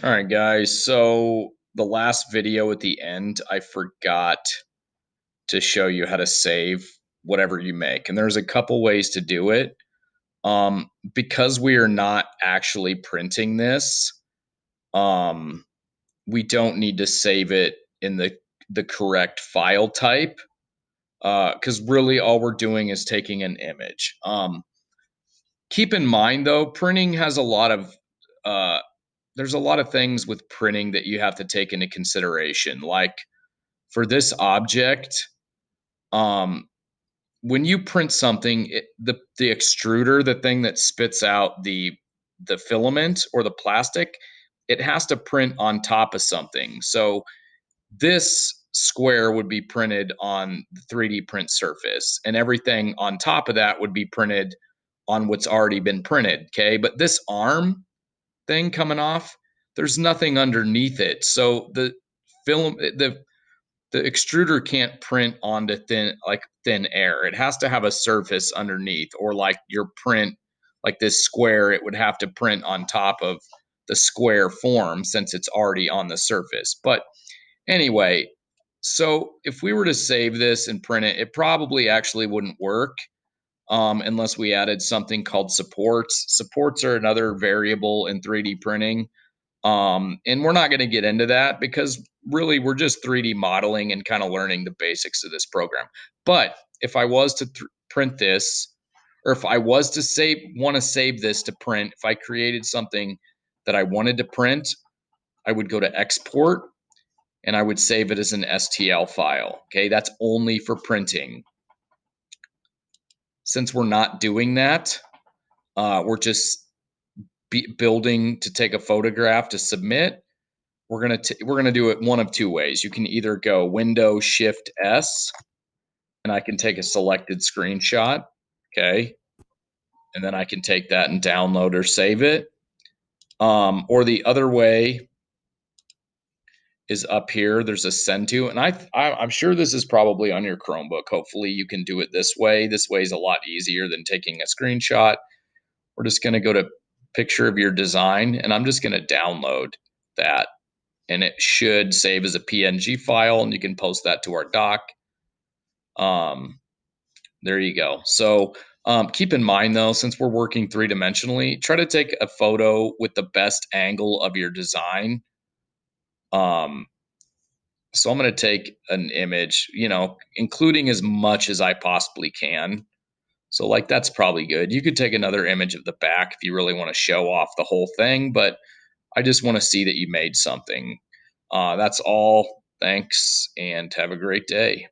All right, guys. So the last video at the end, I forgot to show you how to save whatever you make. And there's a couple ways to do it. Because we are not actually printing this, um, we don't need to save it in the correct file type. Because really all we're doing is taking an image. Keep in mind though, printing has a lot of uh, there's a lot of things with printing that you have to take into consideration. Like for this object, um, when you print something, the extruder, the thing that spits out the filament or the plastic, it has to print on top of something. So this square would be printed on the 3D print surface, and everything on top of that would be printed on what's already been printed. Okay, but this arm thing coming off, there's nothing underneath it. So film the extruder can't print onto thin air. It has to have a surface underneath, or like your print, like this square, it would have to print on top of the square form since it's already on the surface. But anyway, so if we were to save this and print it, it probably actually wouldn't work unless we added something called supports. Supports are another variable in 3D printing. And we're not going to get into that because really we're just 3D modeling and kind of learning the basics of this program. But if I was to print this, or if I was to want to save this to print, if I created something that I wanted to print, I would go to export and I would save it as an STL file. Okay, that's only for printing. Since we're not doing that, we're just building to take a photograph to submit. We're gonna do it one of two ways. You can either go Window Shift S, and I can take a selected screenshot, okay, and then I can take that and download or save it. Or the other way is up here. There's a send to, and I'm sure this is probably on your Chromebook. Hopefully, you can do it this way. This way is a lot easier than taking a screenshot. We're just gonna go to picture of your design, and I'm just gonna download that, and it should save as a PNG file, and you can post that to our doc. Um, there you go. So keep in mind though, since we're working three-dimensionally, try to take a photo with the best angle of your design. Um, so I'm going to take an image, including as much as I possibly can. So like that's probably good. You could take another image of the back if you really want to show off the whole thing, but I just want to see that you made something. That's all. Thanks and have a great day.